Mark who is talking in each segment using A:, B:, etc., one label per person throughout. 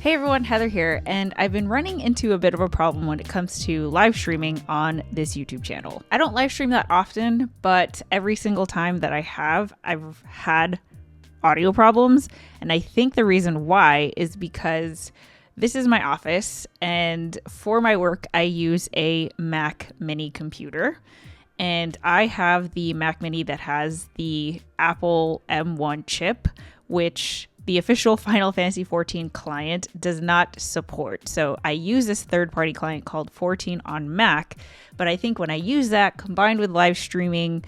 A: Hey everyone, Heather here, and I've been running into a bit of a problem when it comes to live streaming on this YouTube channel. I don't live stream that often, but every single time that I have, I've had audio problems, and I think the reason why is because this is my office, and for my work, I use a Mac Mini computer. And I have the Mac Mini that has the Apple M1 chip, which the official Final Fantasy XIV client does not support. So I use this third-party client called 14 on Mac, but I think when I use that combined with live streaming,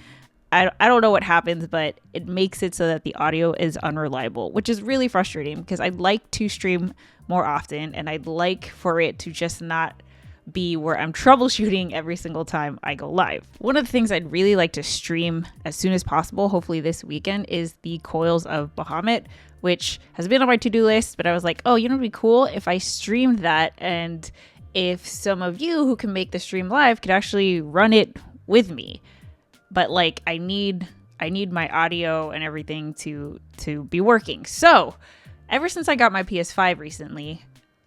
A: I don't know what happens, but it makes it so that the audio is unreliable, which is really frustrating because I'd like to stream more often and I'd like for it to just not be where I'm troubleshooting every single time I go live. One of the things I'd really like to stream as soon as possible, hopefully this weekend, is the Coils of Bahamut, which has been on my to-do list, but I was like, oh, you know, it'd be cool if I streamed that, and if some of you who can make the stream live could actually run it with me. But like, I need my audio and everything to be working. So ever since I got my PS5 recently,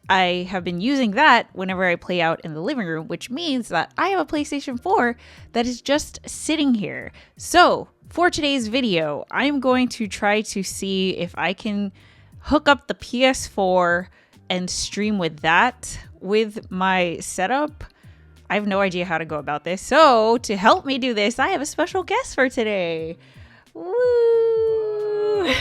A: I have been using that whenever I play out in the living room, which means that I have a PlayStation 4 that is just sitting here. So for today's video, I'm going to try to see if I can hook up the PS4 and stream with that with my setup. I have no idea how to go about this. So to help me do this, I have a special guest for today. Woo!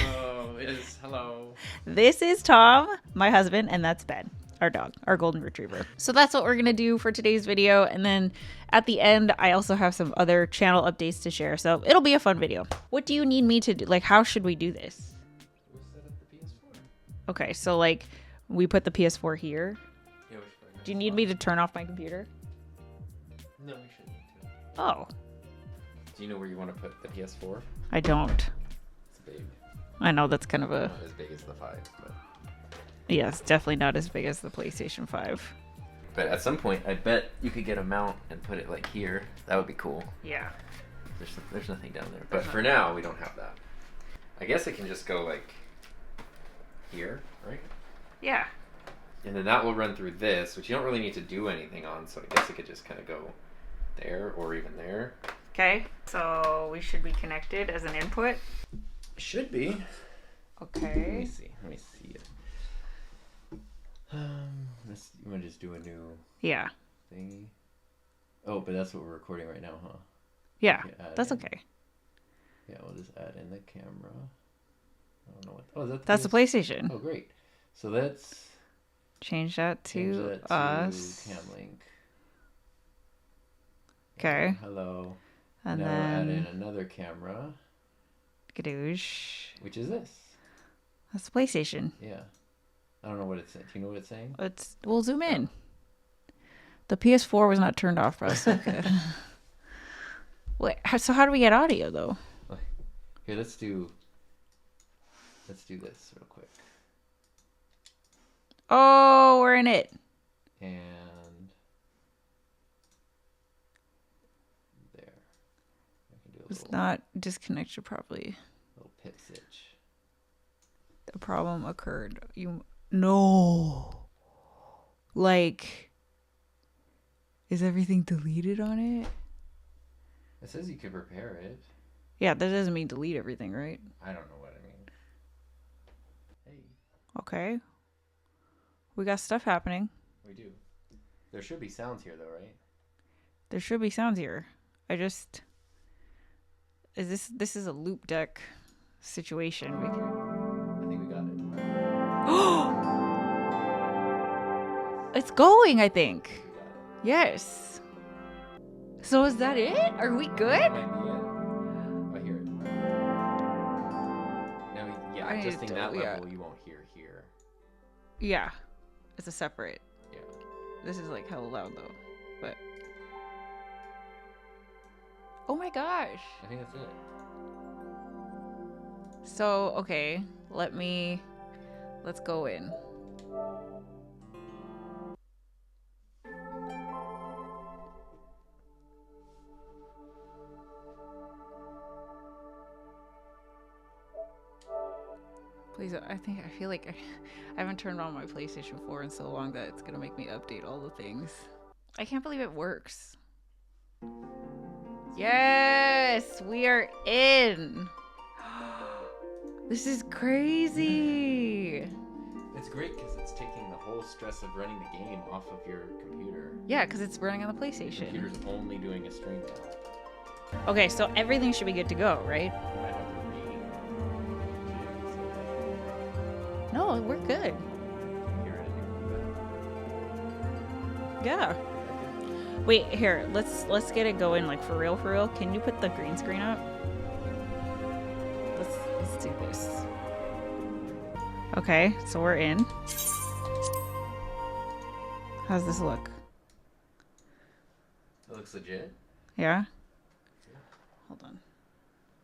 B: Hello.
A: This is Tom, my husband, and that's Ben, our dog, our golden retriever. So that's what we're going to do for today's video. And then at the end, I also have some other channel updates to share. So it'll be a fun video. What do you need me to do? Like, how should we do this?
B: We'll set up the PS4.
A: Okay, so like we put the PS4 here.
B: Yeah, we should.
A: Do you need me to turn off my computer?
B: No, we shouldn't need to.
A: Oh,
B: Do you know where you want to put the PS4?
A: I don't.
B: It's big.
A: I know that's kind of a...
B: Not as big as the 5, but...
A: Yes, definitely not as big as the PlayStation 5.
B: But at some point, I bet you could get a mount and put it like here. That would be cool.
A: Yeah.
B: There's nothing down there. But for now, we don't have that. I guess it can just go like here, right?
A: Yeah.
B: And then that will run through this, which you don't really need to do anything on. So I guess it could just kind of go there or even there.
A: Okay, so we should be connected as an input.
B: Should be. Let me
A: Okay.
B: see. Let me see it. You want to just do a new
A: Yeah.
B: thingy? Oh, but that's what we're recording right now, huh?
A: Yeah,
B: Okay, add
A: that's
B: in.
A: okay.
B: Yeah, we'll just add in the camera. I don't know what. Oh,
A: That's the PlayStation.
B: Oh, great. So let's
A: Change that
B: change
A: to
B: that to
A: us.
B: Camlink.
A: Okay.
B: Hello.
A: And
B: now add in
A: then
B: another camera,
A: Gadoosh.
B: which is this.
A: That's the PlayStation.
B: Yeah. I don't know what it's saying. Do you know what it's saying?
A: We'll zoom in. The PS4 was not turned off for us. Okay. Wait, so how do we get audio though?
B: Here, let's do this real quick.
A: Oh, we're in it.
B: And there. I can do a
A: It's
B: little,
A: not disconnected properly.
B: little pit stitch.
A: The problem occurred. No. Like, is everything deleted on it?
B: It says you can repair it.
A: Yeah, that doesn't mean delete everything, right?
B: I don't know what I mean. Hey,
A: Okay. We got stuff happening.
B: we do. There should be sounds here, though, right?
A: There should be sounds here. This is a loop deck situation.
B: I think we got it.
A: It's going, I think.
B: We got it.
A: Yes. So is that it? Are we good?
B: That might be it. I hear it. Now, yeah,
A: I need
B: adjusting
A: to-
B: that
A: yeah.
B: level, you won't hear here.
A: Yeah. It's a separate.
B: Yeah.
A: This is like hella loud though. But oh my gosh.
B: I think that's it.
A: So, okay, let's go in. Please, I feel like I haven't turned on my PlayStation 4 in so long that it's gonna make me update all the things. I can't believe it works. Yes, we are in. This is crazy.
B: It's great because it's taking the whole stress of running the game off of your computer.
A: Yeah, because it's running on the PlayStation.
B: The computer's only doing a stream now.
A: Okay, so everything should be good to go, right?
B: You might have to
A: No, we're good.
B: hear it in your
A: Yeah. Wait, here, let's get it going, like for real, for real. Can you put the green screen up? Let's do this. Okay, so we're in. How's this look?
B: It looks legit.
A: Yeah? Hold on.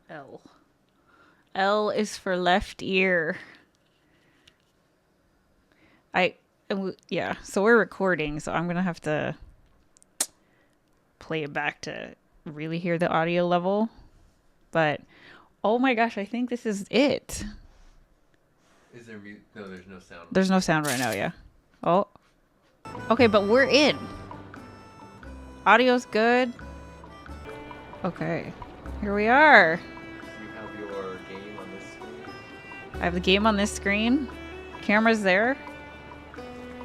A: L. L is for left ear. Yeah, so we're recording, so I'm gonna have to play it back to really hear the audio level. But oh my gosh, I think this is it.
B: Is there no, there's no sound.
A: There's no sound right now, yeah. Oh. Okay, but we're in. Audio's good. Okay. Here we are.
B: You have your game on this screen.
A: I have the game on this screen. Camera's there.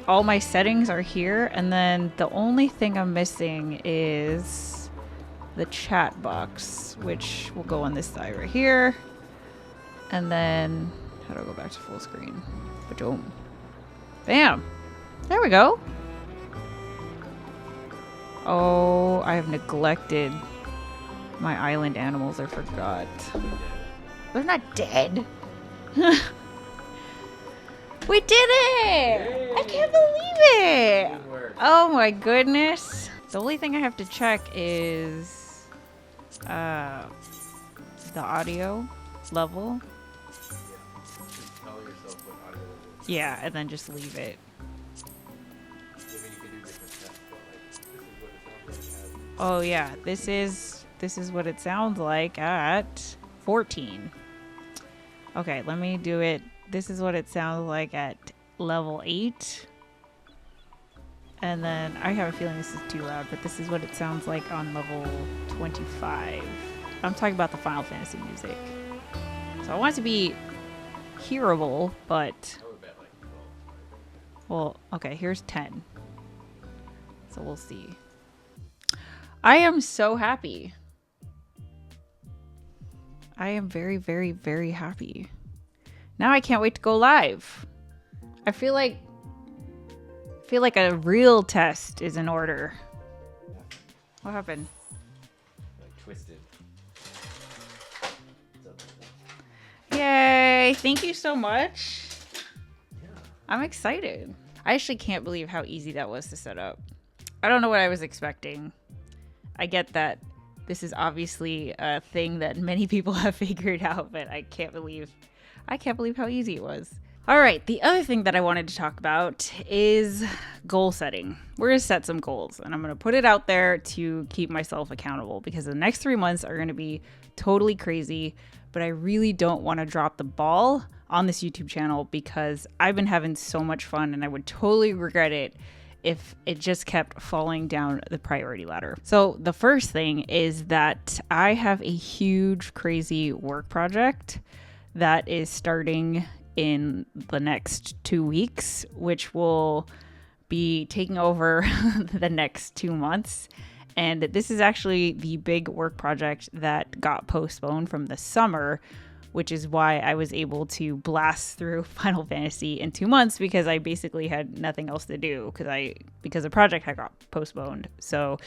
A: All my settings are here, and then the only thing I'm missing is the chat box, which will go on this side right here. And then, how do I go back to full screen? Boom. Bam. There we go. Oh, I have neglected my island animals. I forgot. They're not dead. We did it! I can't believe it!
B: Good work.
A: Oh my goodness. The only thing I have to check is the audio level.
B: Just tell yourself what audio it is.
A: Yeah, and then just leave it.
B: I mean, you can do different tests, but like, this is what it sounds like at
A: Oh yeah, this is what it sounds like at 14. Okay, let me do it. This is what it sounds like at level 8. And then I have a feeling this is too loud, but this is what it sounds like on level 25. I'm talking about the Final Fantasy music. So I want it to be hearable, but
B: I would bet like 12.
A: well, okay, here's 10. So we'll see. I am so happy. I am very, very, very happy. Now I can't wait to go live. I feel like a real test is in order. What happened?
B: Like twisted.
A: Yay! Thank you so much.
B: Yeah.
A: I'm excited. I actually can't believe how easy that was to set up. I don't know what I was expecting. I get that this is obviously a thing that many people have figured out, but I can't believe how easy it was. All right, the other thing that I wanted to talk about is goal setting. We're going to set some goals, and I'm going to put it out there to keep myself accountable because the next 3 months are going to be totally crazy, but I really don't want to drop the ball on this YouTube channel because I've been having so much fun, and I would totally regret it if it just kept falling down the priority ladder. So the first thing is that I have a huge, crazy work project that is starting in the next 2 weeks, which will be taking over the next 2 months. And this is actually the big work project that got postponed from the summer, which is why I was able to blast through Final Fantasy in 2 months because I basically had nothing else to do because the project had got postponed. So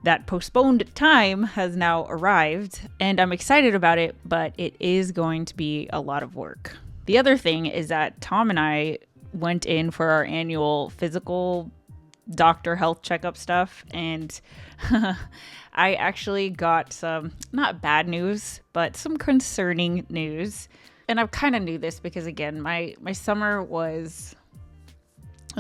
A: that postponed time has now arrived and I'm excited about it, but it is going to be a lot of work. The other thing is that Tom and I went in for our annual physical doctor health checkup stuff, and I actually got some, not bad news, but some concerning news. And I kind of knew this because, again, my summer was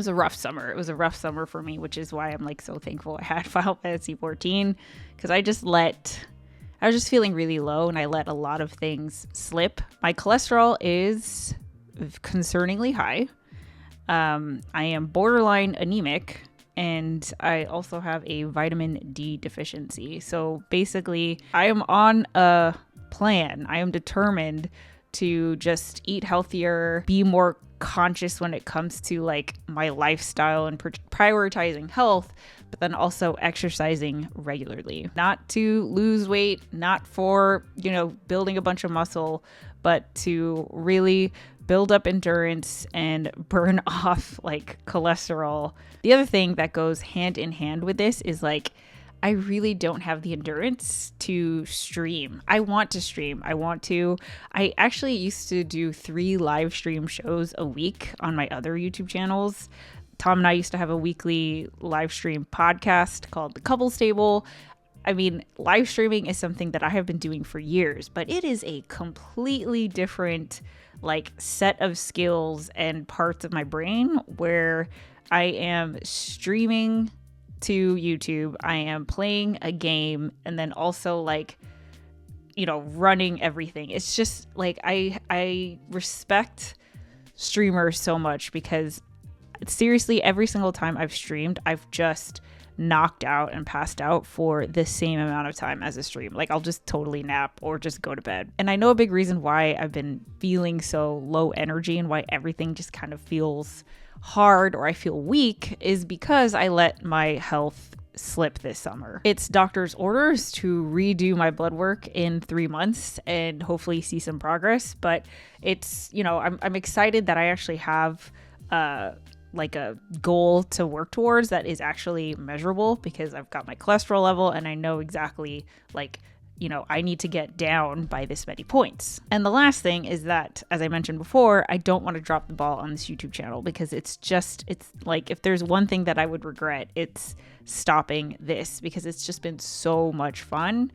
A: a rough summer. It was a rough summer for me, which is why I'm like so thankful I had Final Fantasy 14 because I was just feeling really low and I let a lot of things slip. My cholesterol is concerningly high. I am borderline anemic, and I also have a vitamin D deficiency. So basically, I am on a plan. I am determined to just eat healthier, be more conscious when it comes to like my lifestyle and prioritizing health, but then also exercising regularly. Not to lose weight, not for, building a bunch of muscle, but to really build up endurance and burn off like cholesterol. The other thing that goes hand in hand with this is like, I really don't have the endurance to stream. I want to stream. I actually used to do 3 live stream shows a week on my other YouTube channels. Tom and I used to have a weekly live stream podcast called The Couples Table. I mean, live streaming is something that I have been doing for years, but it is a completely different like set of skills and parts of my brain where I am streaming to YouTube, I am playing a game, and then also like, running everything. It's just like I respect streamers so much because seriously, every single time I've streamed, I've just knocked out and passed out for the same amount of time as a stream. Like I'll just totally nap or just go to bed. And I know a big reason why I've been feeling so low energy and why everything just kind of feels hard or I feel weak is because I let my health slip this summer. It's doctor's orders to redo my blood work in 3 months and hopefully see some progress. But it's, I'm excited that I actually have like a goal to work towards that is actually measurable because I've got my cholesterol level and I know exactly like, I need to get down by this many points. And the last thing is that, as I mentioned before, I don't want to drop the ball on this YouTube channel because it's like, if there's one thing that I would regret, it's stopping this because it's just been so much fun.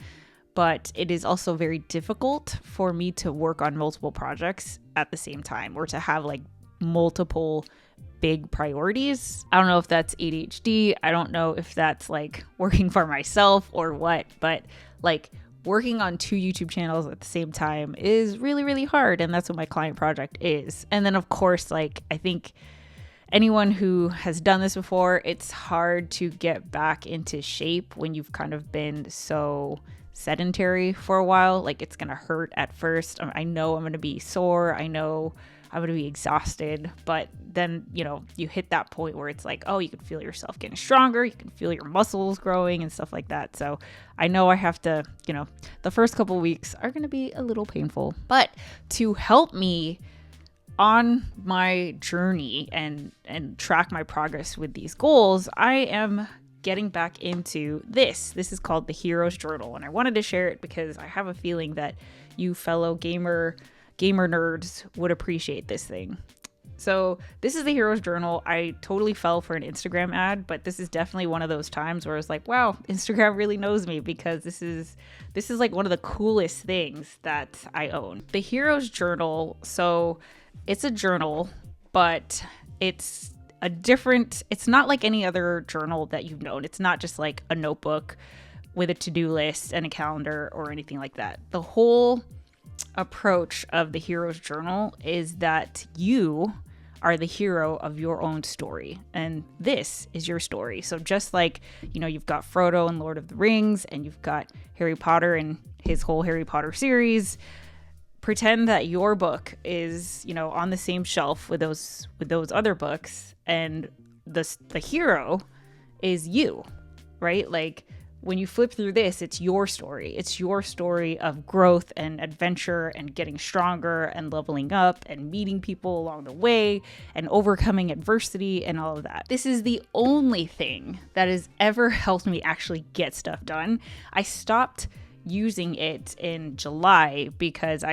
A: But it is also very difficult for me to work on multiple projects at the same time or to have like multiple big priorities. I don't know if that's ADHD. I don't know if that's like working for myself or what, but like working on 2 YouTube channels at the same time is really, really hard. And that's what my client project is. And then of course, like I think anyone who has done this before, it's hard to get back into shape when you've kind of been so sedentary for a while. Like it's gonna hurt at first. I know I'm gonna be sore. I know I'm going to be exhausted, but then, you hit that point where it's like, oh, you can feel yourself getting stronger. You can feel your muscles growing and stuff like that. So I know I have to, the first couple of weeks are going to be a little painful, but to help me on my journey and track my progress with these goals, I am getting back into this. This is called the Hero's Journal. And I wanted to share it because I have a feeling that you fellow gamer nerds would appreciate this thing. So this is the Hero's Journal. I totally fell for an Instagram ad, but this is definitely one of those times where it's like, wow, Instagram really knows me because this is like one of the coolest things that I own. The Hero's Journal. So it's a journal, but it's not like any other journal that you've known. It's not just like a notebook with a to-do list and a calendar or anything like that. The whole approach of the Hero's Journal is that you are the hero of your own story, and this is your story. So just like, you've got Frodo and Lord of the Rings, and you've got Harry Potter and his whole Harry Potter series, pretend that your book is, on the same shelf with those other books, and the hero is you, right? Like, when you flip through this, it's your story. It's your story of growth and adventure and getting stronger and leveling up and meeting people along the way and overcoming adversity and all of that. This is the only thing that has ever helped me actually get stuff done. I stopped using it in July because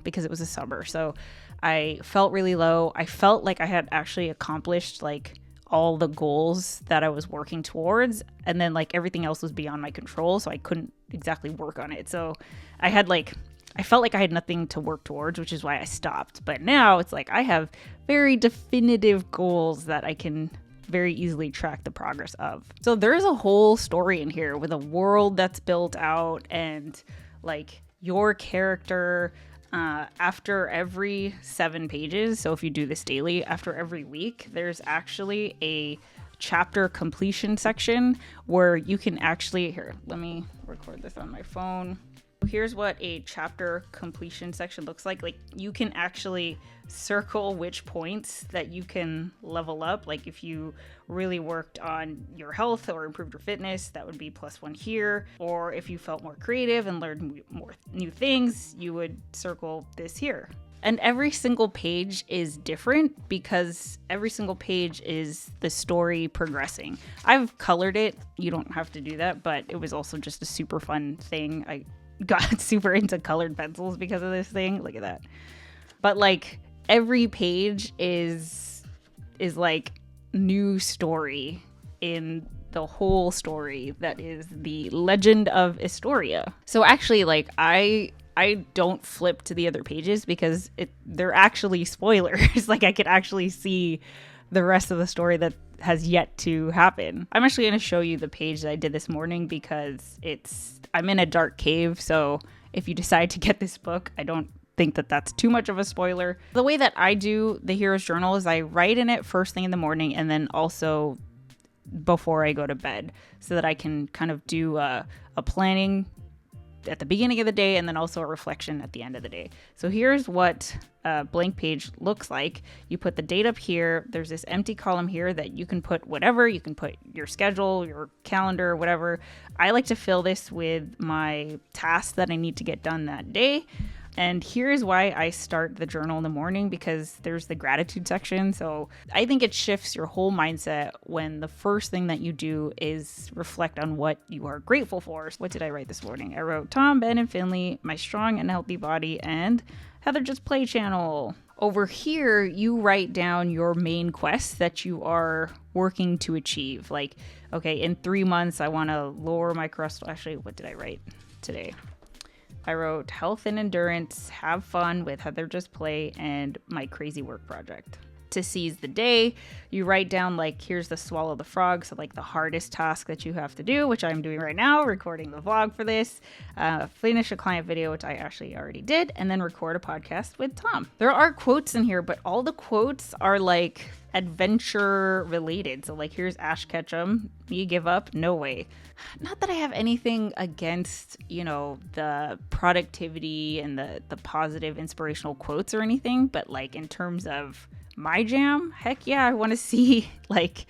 A: because it was a summer. So I felt really low. I felt like I had actually accomplished like all the goals that I was working towards, and then like everything else was beyond my control, so I couldn't exactly work on it. So I felt like I had nothing to work towards, which is why I stopped. But now it's like I have very definitive goals that I can very easily track the progress of. So there's a whole story in here with a world that's built out and like your character After every 7 pages, so if you do this daily, after every week, there's actually a chapter completion section where you can actually, here, let me record this on my phone. Here's what a chapter completion section looks like. Like, you can actually circle which points that you can level up. Like, if you really worked on your health or improved your fitness, that would be +1 here. Or if you felt more creative and learned more new things, you would circle this here. And every single page is different because every single page is the story progressing. I've colored it. You don't have to do that, but it was also just a super fun thing. I got super into colored pencils because of this thing. Look at that. But like, every page is like new story in the whole story that is the Legend of Estoria. So actually, like, I don't flip to the other pages because they're actually spoilers. Like, I could actually see the rest of the story that has yet to happen. I'm actually going to show you the page that I did this morning because I'm in a dark cave. So if you decide to get this book, I don't think that that's too much of a spoiler. The way that I do the Hero's Journal is I write in it first thing in the morning and then also before I go to bed so that I can kind of do a planning at the beginning of the day and then also a reflection at the end of the day. So here's what a blank page looks like. You put the date up here. There's this empty column here that you can put whatever. You can put your schedule, your calendar, whatever. I like to fill this with my tasks that I need to get done that day. And here's why I start the journal in the morning, because there's the gratitude section. So I think it shifts your whole mindset when the first thing that you do is reflect on what you are grateful for. What did I write this morning? I wrote Tom, Ben, and Finley, my strong and healthy body, and Heather Just Play channel. Over here, you write down your main quests that you are working to achieve. Like, okay, in 3 months, I want to lower my cholesterol. Actually, what did I write today? I wrote health and endurance, have fun with Heather Just Play, and my crazy work project. To seize the day, you write down, like, here's the swallow the frog, so like the hardest task that you have to do, which I'm doing right now, recording the vlog for this, finish a client video, which I actually already did, and then record a podcast with Tom. There are quotes in here, but all the quotes are like adventure related. So like, here's Ash Ketchum, you give up? No way. Not that I have anything against, the productivity and the positive inspirational quotes or anything, but like, in terms of my jam, heck yeah, I want to see like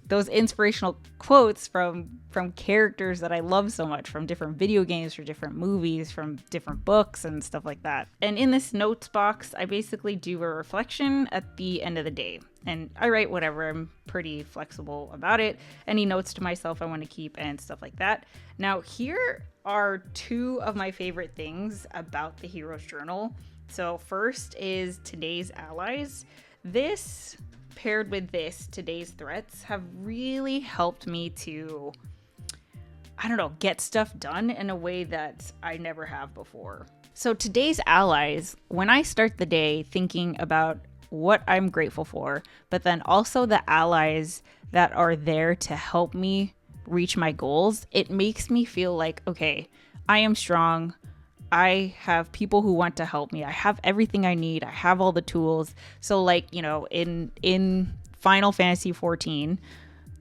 A: those inspirational quotes from characters that I love so much, from different video games, from different movies, from different books and stuff like that. And in this notes box, I basically do a reflection at the end of the day. And I write whatever. I'm pretty flexible about it. Any notes to myself I want to keep and stuff like that. Now, here are 2 of my favorite things about the Hero's Journal. So first is today's allies. This paired with today's threats, have really helped me to, get stuff done in a way that I never have before. So today's allies, when I start the day thinking about what I'm grateful for, but then also the allies that are there to help me reach my goals, it makes me feel like, okay, I am strong. I have people who want to help me. I have everything I need. I have all the tools. So like, in Final Fantasy XIV,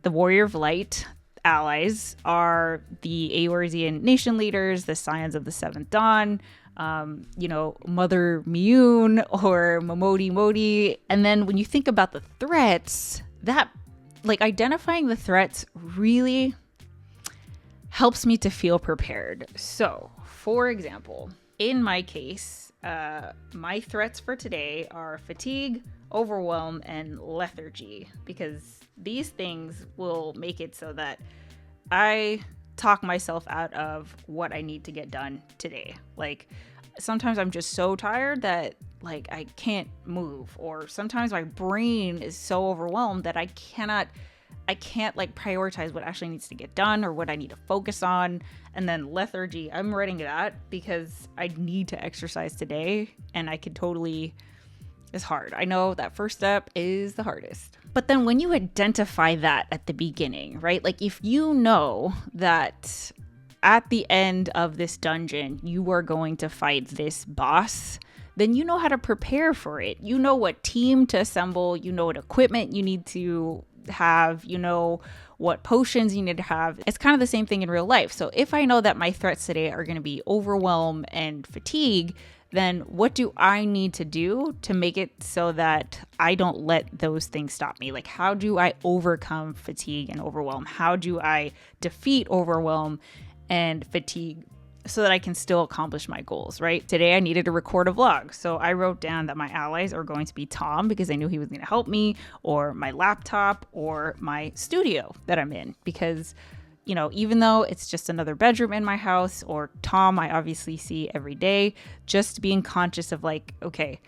A: the Warrior of Light allies are the Eorzean nation leaders, the Scions of the Seventh Dawn, Mother Miyun or Momodi Modi. And then when you think about the threats, that like identifying the threats really helps me to feel prepared. So, for example, in my case, my threats for today are fatigue, overwhelm, and lethargy, because these things will make it so that I talk myself out of what I need to get done today. Like, sometimes I'm just so tired that like I can't move, or sometimes my brain is so overwhelmed that I can't like prioritize what actually needs to get done or what I need to focus on. And then lethargy, I'm writing that because I need to exercise today, and I could totally, it's hard. I know that first step is the hardest. But then when you identify that at the beginning, right? Like if you know that at the end of this dungeon, you are going to fight this boss then you know how to prepare for it. You know what team to assemble, you know what equipment you need to have, you know what potions you need to have. It's kind of the same thing in real life. So if I know that my threats today are going to be overwhelm and fatigue, then what do I need to do to make it so that I don't let those things stop me? Like, how do I overcome fatigue and overwhelm? How do I defeat overwhelm and fatigue so that I can still accomplish my goals, right? Today I needed to record a vlog. So I wrote down that my allies are going to be Tom, because I knew he was going to help me, or my laptop, or my studio that I'm in, because you know, even though it's just another bedroom in my house, or Tom I obviously see every day, just being conscious of like, okay,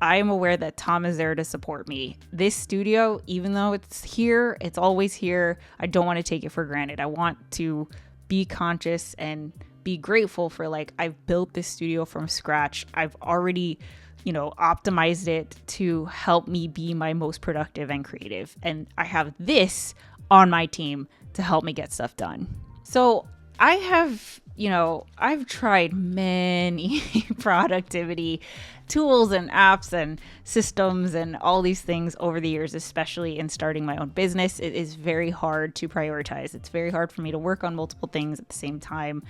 A: I am aware that Tom is there to support me. This studio, even though it's here, it's always here. I don't want to take it for granted. I want to be conscious and be grateful for like, I've built this studio from scratch. I've already, you know, optimized it to help me be my most productive and creative. And I have this on my team to help me get stuff done. So I have, you know, I've tried many productivity tools and apps and systems and all these things over the years, especially in starting my own business. It is very hard to prioritize. It's very hard for me to work on multiple things at the same time.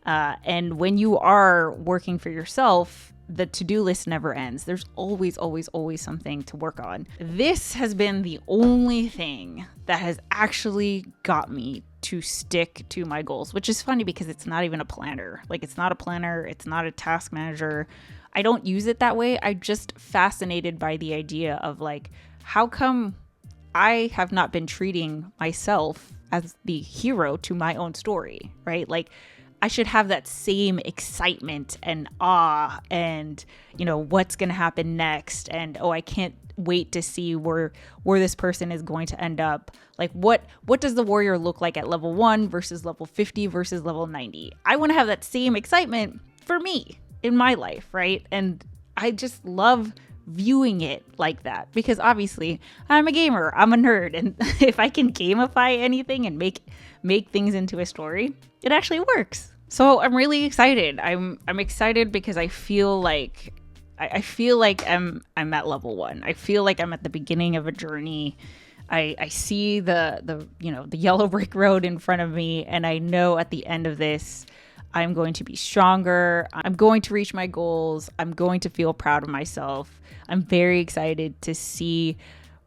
A: And when you are working for yourself, the to-do list never ends. There's always something to work on. This has been the only thing that has actually got me to stick to my goals, which is funny because it's not even a planner. Like, it's not a planner. It's not a task manager. I don't use it that way. I'm just fascinated by the idea of like, how come I have not been treating myself as the hero to my own story, right? Like, I should have that same excitement and awe and, you know, what's going to happen next. And, oh, I can't wait to see where this person is going to end up. Like, what does the warrior look like at level 1 versus level 50 versus level 90? I want to have that same excitement for me in my life, right? And I just love viewing it like that, because obviously I'm a gamer, I'm a nerd, and if I can gamify anything and make things into a story, it actually works. So I'm really excited. I'm excited because I feel like I'm at level 1. I feel like I'm at the beginning of a journey. I see the you know, the yellow brick road in front of me, and I know at the end of this I'm going to be stronger. I'm going to reach my goals. I'm going to feel proud of myself. I'm very excited to see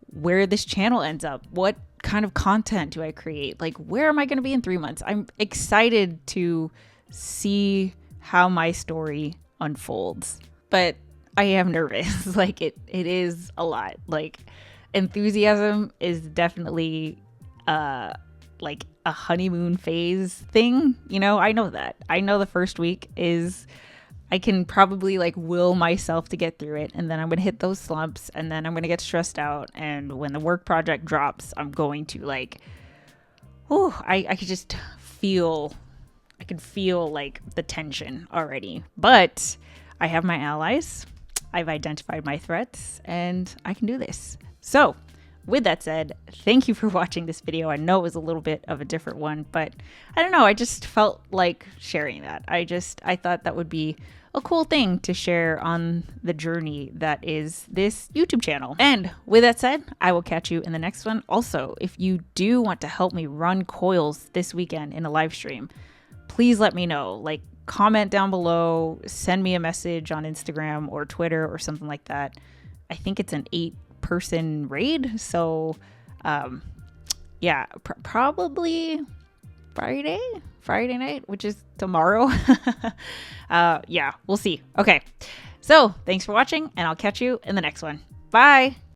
A: where this channel ends up. What kind of content do I create? Like, where am I going to be in 3 months? I'm excited to see how my story unfolds. But I am nervous. Like, it is a lot. Like, enthusiasm is definitely like a honeymoon phase thing. You know, I know that. I know the first week is, I can probably like will myself to get through it, and then I'm going to hit those slumps, and then I'm going to get stressed out, and when the work project drops, I'm going to like, oh, I could just feel, I could feel like the tension already. But I have my allies, I've identified my threats, and I can do this. So with that said, thank you for watching this video. I know it was a little bit of a different one, but I don't know, I just felt like sharing that. I thought that would be a cool thing to share on the journey that is this YouTube channel. And with that said, I will catch you in the next one. Also, if you do want to help me run coils this weekend in a live stream, please let me know. Like, comment down below, send me a message on Instagram or Twitter or something like that. I think it's an 8-person raid, so yeah, probably Friday night, which is tomorrow. Yeah, we'll see. Okay, so thanks for watching, and I'll catch you in the next one. Bye.